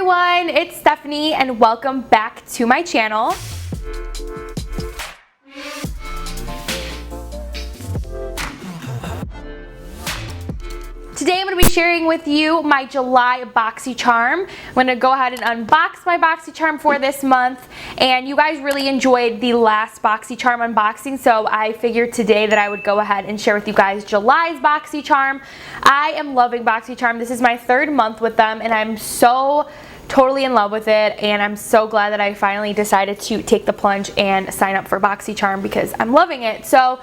everyone, it's Stephanie and welcome back to my channel. Today I'm going to be sharing with you my July Boxycharm. I'm going to go ahead and unbox my Boxycharm for this month, and you guys really enjoyed the last Boxycharm unboxing, so I figured today that I would go ahead and share with you guys July's Boxycharm. I am loving Boxycharm. This is my third month with them and I'm so totally in love with it, and I'm so glad that I finally decided to take the plunge and sign up for Boxycharm because I'm loving it. So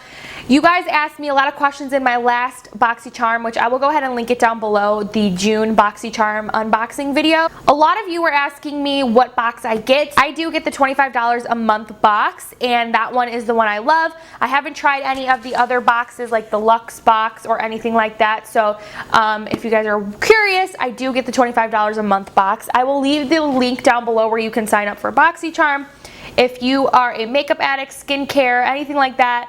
you guys asked me a lot of questions in my last Boxycharm, which I will go ahead and link it down below, the June Boxycharm unboxing video. A lot of you were asking me what box I get. I do get the $25 a month box, and that one is the one I love. I haven't tried any of the other boxes like the Luxe box or anything like that, so if you guys are curious, I do get the $25 a month box. I will leave the link down below where you can sign up for Boxycharm. If you are a makeup addict, skincare, anything like that,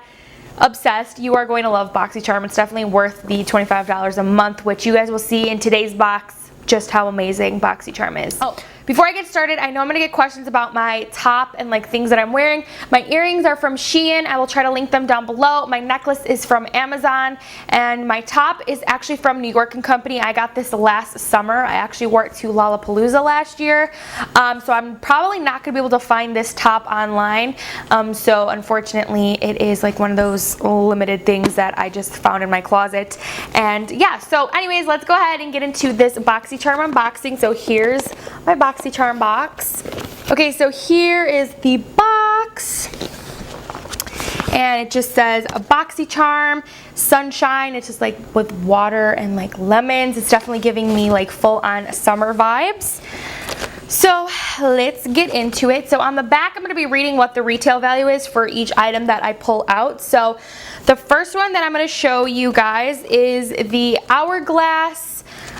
obsessed, you are going to love Boxycharm. It's definitely worth the $25 a month, which you guys will see in today's box just how amazing Boxycharm is. Oh, before I get started, I know I'm going to get questions about my top and like things that I'm wearing. My earrings are from Shein. I will try to link them down below. My necklace is from Amazon, and my top is actually from New York & Company. I got this last summer. I actually wore it to Lollapalooza last year, so I'm probably not going to be able to find this top online, so unfortunately it is like one of those limited things that I just found in my closet. And yeah, so anyways, let's go ahead and get into this Boxycharm unboxing. So here's my Boxycharm box. Okay, so here is the box, and it just says a Boxycharm Sunshine. It's just like with water and like lemons. It's definitely giving me like full-on summer vibes. So let's get into it. So on the back, I'm going to be reading what the retail value is for each item that I pull out. So the first one that I'm going to show you guys is the Hourglass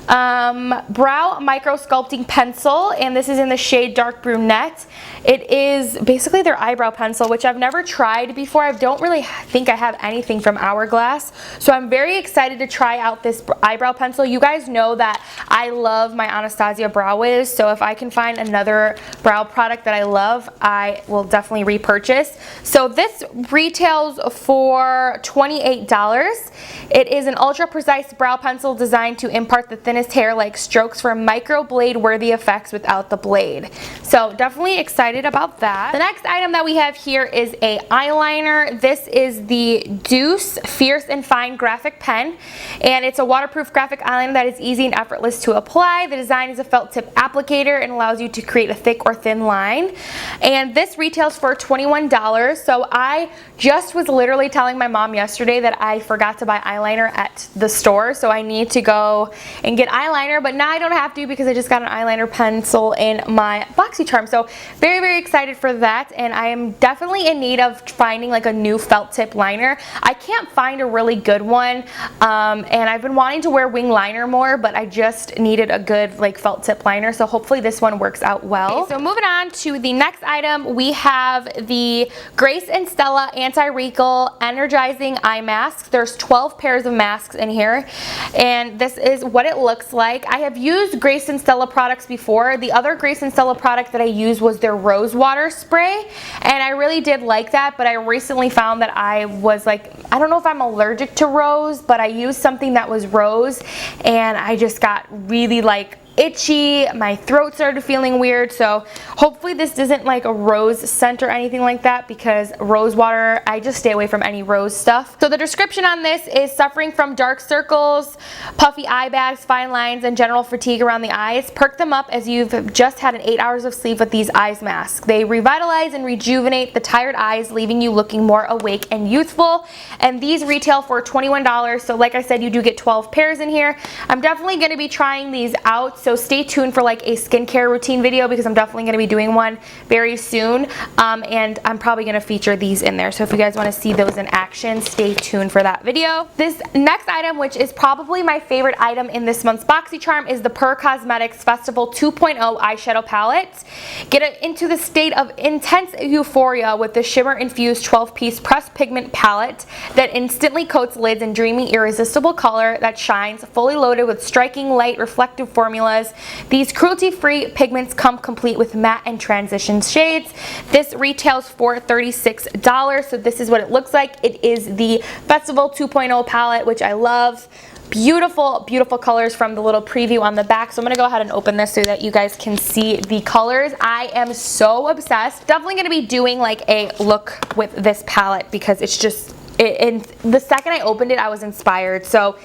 Brow Micro Sculpting Pencil, and this is in the shade Dark Brunette. It is basically their eyebrow pencil, which I've never tried before. I don't really think I have anything from Hourglass, so I'm very excited to try out this eyebrow pencil. You guys know that I love my Anastasia Brow Wiz, so if I can find another brow product that I love, I will definitely repurchase. So this retails for $28. It is an ultra precise brow pencil designed to impart the thinnest hair-like strokes for microblade worthy effects without the blade. So definitely excited about that. The next item that we have here is a eyeliner. This is the Deuce Fierce and Fine Graphic Pen, and it's a waterproof graphic eyeliner that is easy and effortless to apply. The design is a felt tip applicator and allows you to create a thick or thin line, and this retails for $21. So I just was literally telling my mom yesterday that I forgot to buy eyeliner at the store, so I need to go and get eyeliner, but now I don't have to because I just got an eyeliner pencil in my Boxycharm. So very excited for that, and I am definitely in need of finding like a new felt tip liner. I can't find a really good one, and I've been wanting to wear wing liner more, but I just needed a good like felt tip liner, so hopefully this one works out well. Okay, so moving on to the next item, we have the Grace and Stella Anti-Wrinkle Energizing Eye Mask. There's 12 pairs of masks in here, and this is what it looks like. I have used Grace and Stella products before. The other Grace and Stella product that I used was their rose water spray, and I really did like that, but I recently found that I was like, I don't know if I'm allergic to rose, but I used something that was rose and I just got really like itchy, my throat started feeling weird, so hopefully this isn't like a rose scent or anything like that, because rose water, I just stay away from any rose stuff. So the description on this is suffering from dark circles, puffy eye bags, fine lines, and general fatigue around the eyes. Perk them up as you've just had 8 hours of sleep with these eyes masks. They revitalize and rejuvenate the tired eyes, leaving you looking more awake and youthful, and these retail for $21. So like I said, you do get 12 pairs in here. I'm definitely going to be trying these out, so stay tuned for like a skincare routine video because I'm definitely going to be doing one very soon, and I'm probably going to feature these in there. So if you guys want to see those in action, stay tuned for that video. This next item, which is probably my favorite item in this month's Boxycharm, is the Per Cosmetics Festival 2.0 eyeshadow palette. Get into the state of intense euphoria with the shimmer infused 12-piece pressed pigment palette that instantly coats lids in dreamy, irresistible color that shines, fully loaded with striking light reflective formula formulas. These cruelty-free pigments come complete with matte and transition shades. This retails for $36, so this is what it looks like. It is the Festival 2.0 palette, which I love. Beautiful, beautiful colors from the little preview on the back. So I'm gonna go ahead and open this so that you guys can see the colors. I am so obsessed. Definitely gonna be doing like a look with this palette because it's just, and the second I opened it, I was inspired. So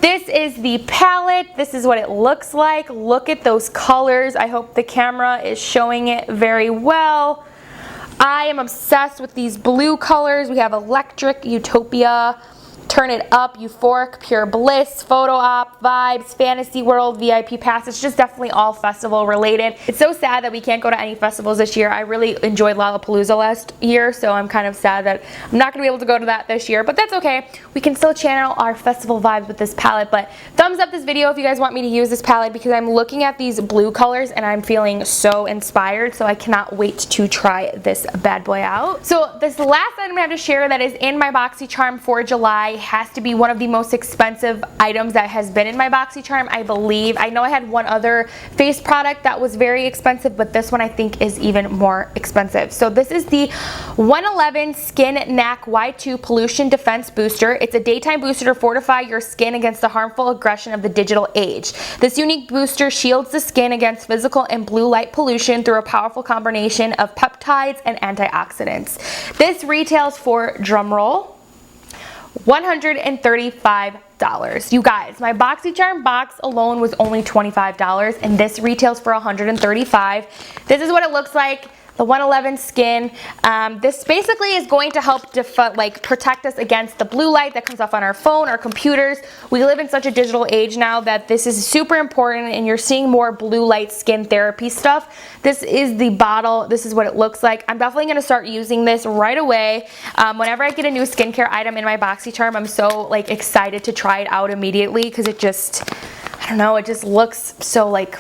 this is the palette. This is what it looks like. Look at those colors. I hope the camera is showing it very well. I am obsessed with these blue colors. We have Electric, Utopia, Turn It Up, Euphoric, Pure Bliss, Photo Op, Vibes, Fantasy World, VIP Pass. It's just definitely all festival related. It's so sad that we can't go to any festivals this year. I really enjoyed Lollapalooza last year, so I'm kind of sad that I'm not going to be able to go to that this year, but that's okay. We can still channel our festival vibes with this palette, but thumbs up this video if you guys want me to use this palette because I'm looking at these blue colors and I'm feeling so inspired, so I cannot wait to try this bad boy out. So this last item I have to share that is in my Boxycharm for July has to be one of the most expensive items that has been in my Boxycharm, I believe. I know I had one other face product that was very expensive, but this one I think is even more expensive. So this is the 111 Skin NAC Y2 Pollution Defense Booster. It's a daytime booster to fortify your skin against the harmful aggression of the digital age. This unique booster shields the skin against physical and blue light pollution through a powerful combination of peptides and antioxidants. This retails for, drumroll, $135. You guys, my Boxycharm box alone was only $25 and this retails for $135. This is what it looks like. The 111 Skin. This basically is going to help protect us against the blue light that comes off on our phone or computers. We live in such a digital age now that this is super important and you're seeing more blue light skin therapy stuff. This is the bottle. This is what it looks like. I'm definitely going to start using this right away. Whenever I get a new skincare item in my Boxycharm, I'm so like excited to try it out immediately because it just, I don't know, it just looks so like,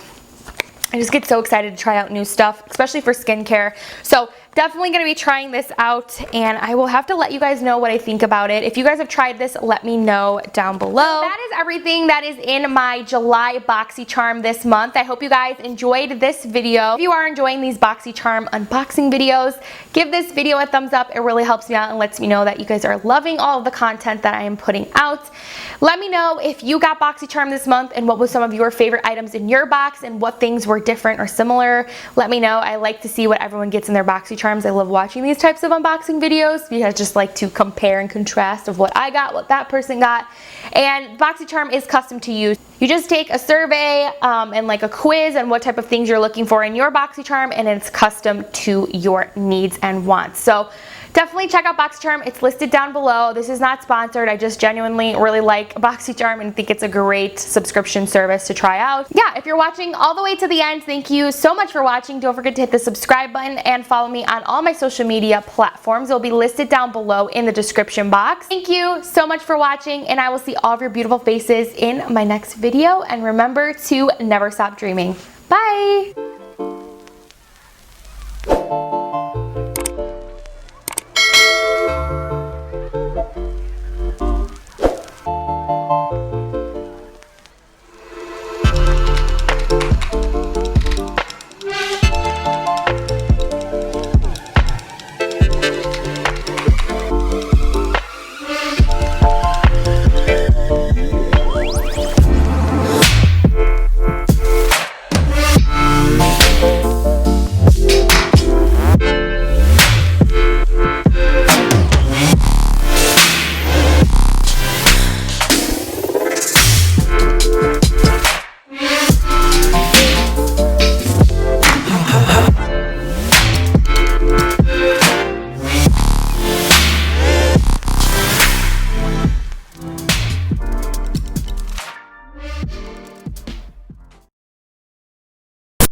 I just get so excited to try out new stuff, especially for skincare. So definitely going to be trying this out and I will have to let you guys know what I think about it. If you guys have tried this, let me know down below. That is everything that is in my July Boxycharm this month. I hope you guys enjoyed this video. If you are enjoying these Boxycharm unboxing videos, give this video a thumbs up. It really helps me out and lets me know that you guys are loving all of the content that I am putting out. Let me know if you got Boxycharm this month and what was some of your favorite items in your box and what things were different or similar. Let me know. I like to see what everyone gets in their Boxycharms. I love watching these types of unboxing videos because I just like to compare and contrast of what I got, what that person got. And Boxycharm is custom to you. You just take a survey and like a quiz and what type of things you're looking for in your Boxycharm and it's custom to your needs and wants. So definitely check out Boxycharm. It's listed down below. This is not sponsored. I just genuinely really like Boxycharm and think it's a great subscription service to try out. Yeah, if you're watching all the way to the end, thank you so much for watching. Don't forget to hit the subscribe button and follow me on all my social media platforms. They'll be listed down below in the description box. Thank you so much for watching and I will see all of your beautiful faces in my next video. And remember to never stop dreaming. Bye!